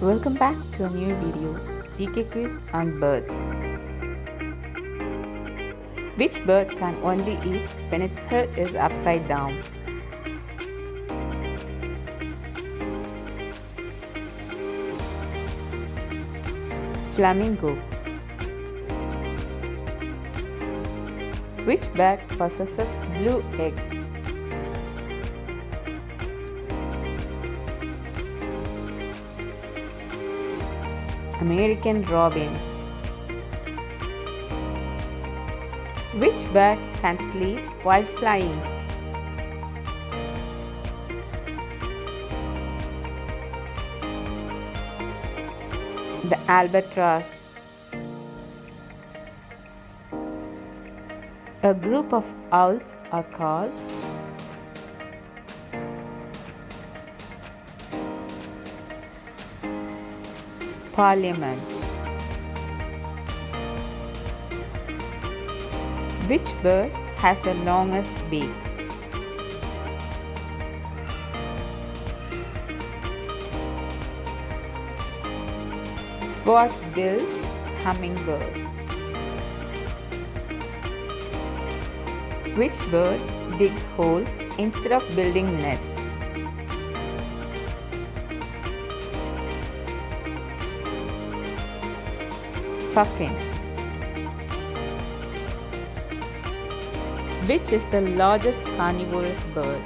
Welcome back to a new video, GK quiz on birds. Which bird can only eat when its head is upside down? Flamingo. Which bird possesses blue eggs? American robin. Which bird can sleep while flying? The albatross. A group of owls are called parliament. Which bird has the longest beak? Sword-billed hummingbird. Which bird digs holes instead of building nests? Puffin. Which is the largest carnivorous bird?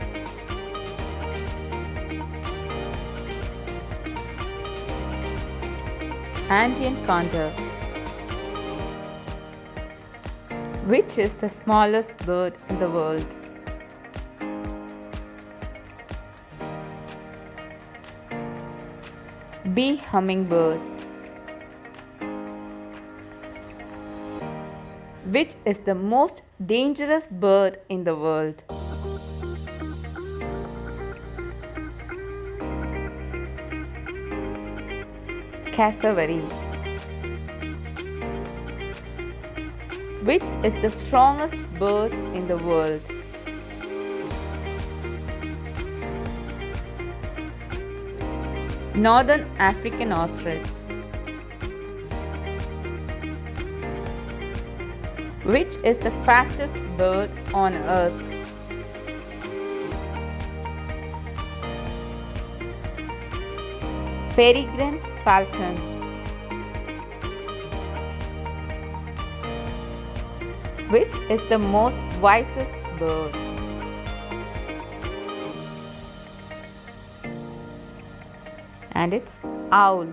Andean condor. Which is the smallest bird in the world? Bee hummingbird. Which is the most dangerous bird in the world? Cassowary. Which is the strongest bird in the world? Northern African ostrich. Which is the fastest bird on earth? Peregrine falcon. Which is the most wisest bird? And it's owl.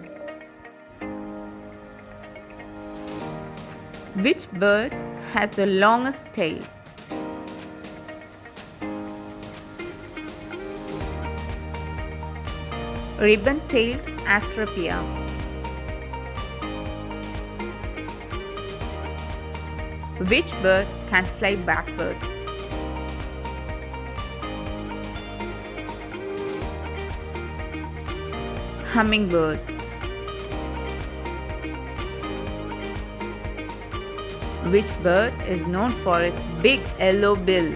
Which bird has the longest tail? Ribbon-tailed Astrapia. Which bird can fly backwards? Hummingbird. Which bird is known for its big yellow bill?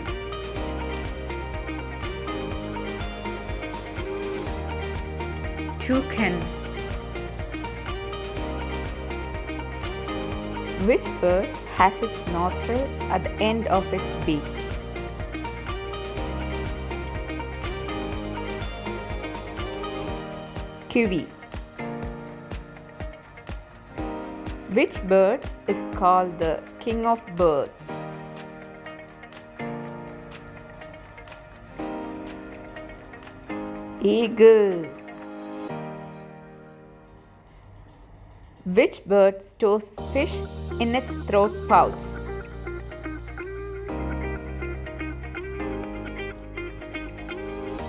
Toucan. Which bird has its nostril at the end of its beak? Kiwi. Which bird is called the king of birds? Eagle. Which bird stores fish in its throat pouch?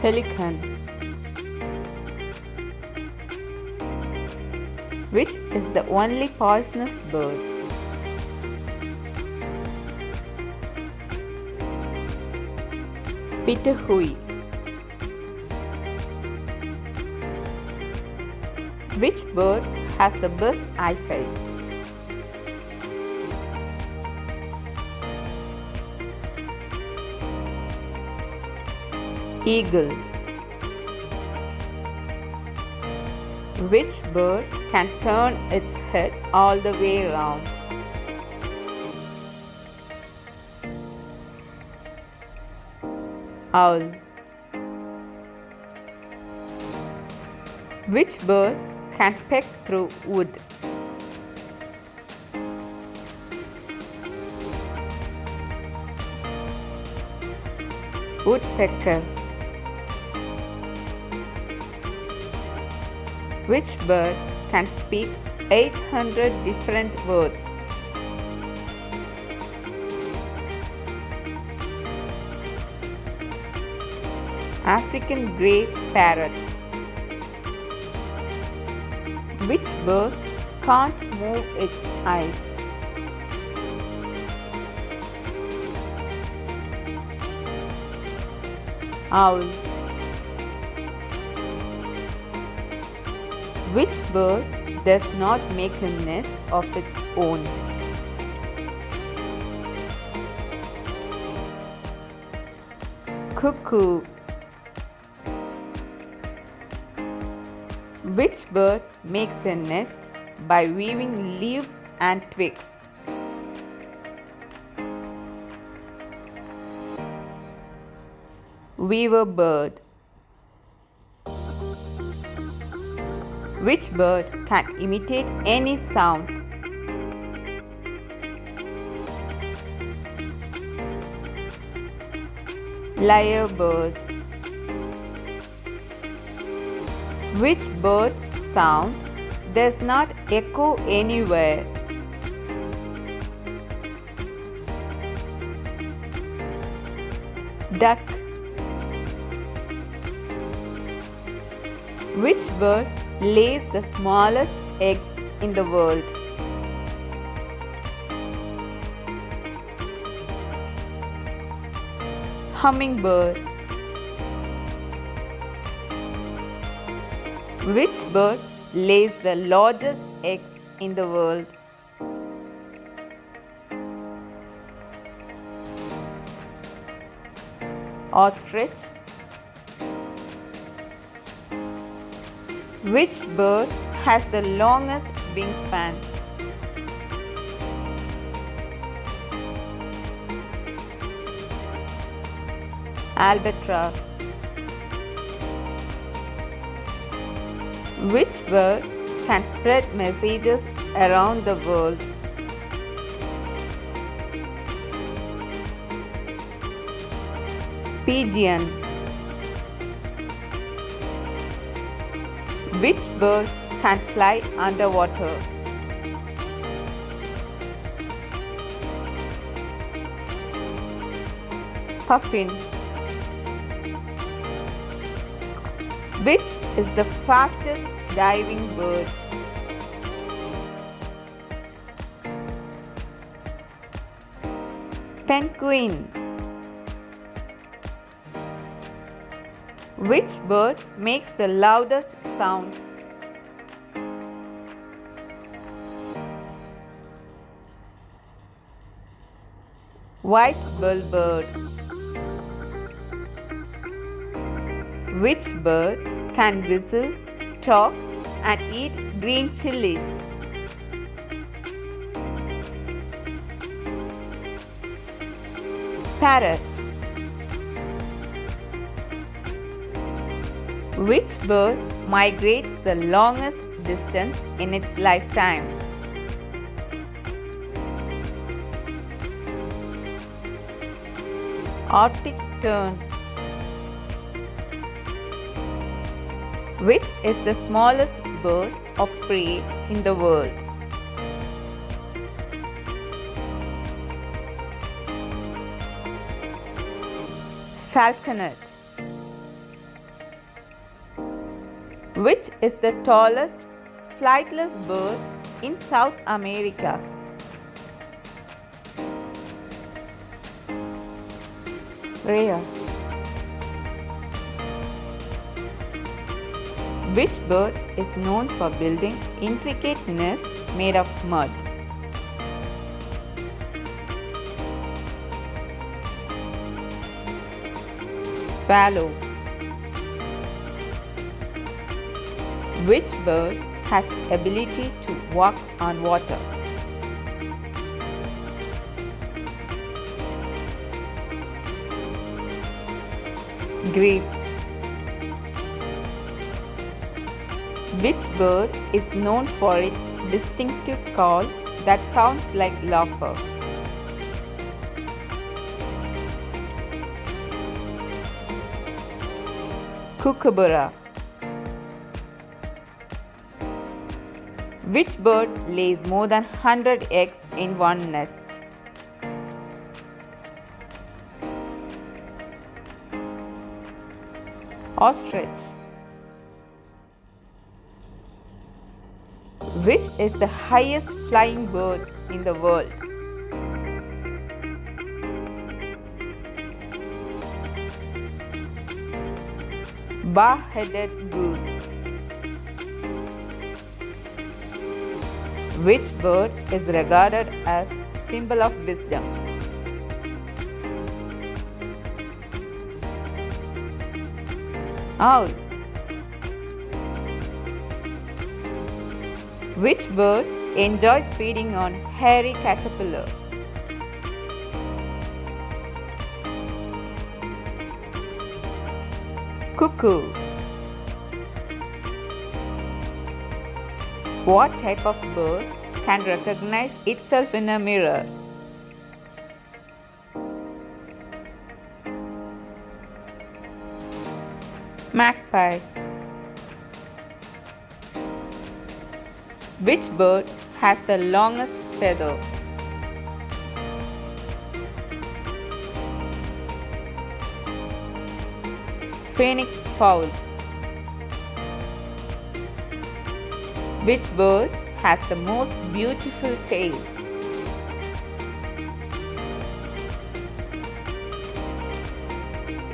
Pelican. Which is the only poisonous bird? Pituhui. Which bird has the best eyesight? Eagle. Which bird can turn its head all the way round? Owl. Which bird can peck through wood? Woodpecker. Which bird can speak 800 different words? African grey parrot. Which bird can't move its eyes? Owl. Which bird does not make a nest of its own? Cuckoo. Which bird makes a nest by weaving leaves and twigs? Weaver bird. Which bird can imitate any sound? Lyrebird. Which bird's sound does not echo anywhere? Duck. Which bird lays the smallest eggs in the world? Hummingbird. Which bird lays the largest eggs in the world? Ostrich. Which bird has the longest wingspan? Albatross. Which bird can spread messages around the world? Pigeon. Which bird can fly underwater? Puffin. Which is the fastest diving bird? Penguin. Which bird makes the loudest sound? White-billed bird. Which bird can whistle, talk, and eat green chilies? Parrot. Which bird migrates the longest distance in its lifetime? Arctic tern. Which is the smallest bird of prey in the world? Falconet. Which is the tallest flightless bird in South America? Rheas. Which bird is known for building intricate nests made of mud? Swallow. Which bird has the ability to walk on water? Grapes. Which bird is known for its distinctive call that sounds like laughter? Kookaburra. Which bird lays more than 100 eggs in one nest? Ostrich. Which is the highest flying bird in the world? Bar-headed goose. Which bird is regarded as symbol of wisdom? Owl. Which bird enjoys feeding on hairy caterpillar? Cuckoo. What type of bird can recognize itself in a mirror? Magpie. Which bird has the longest feather? Phoenix fowl. Which bird has the most beautiful tail?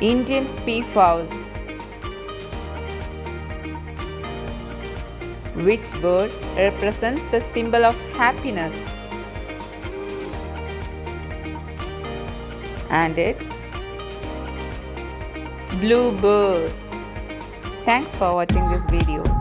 Indian peafowl. Which bird represents the symbol of happiness? And it's bluebird. Thanks for watching this video.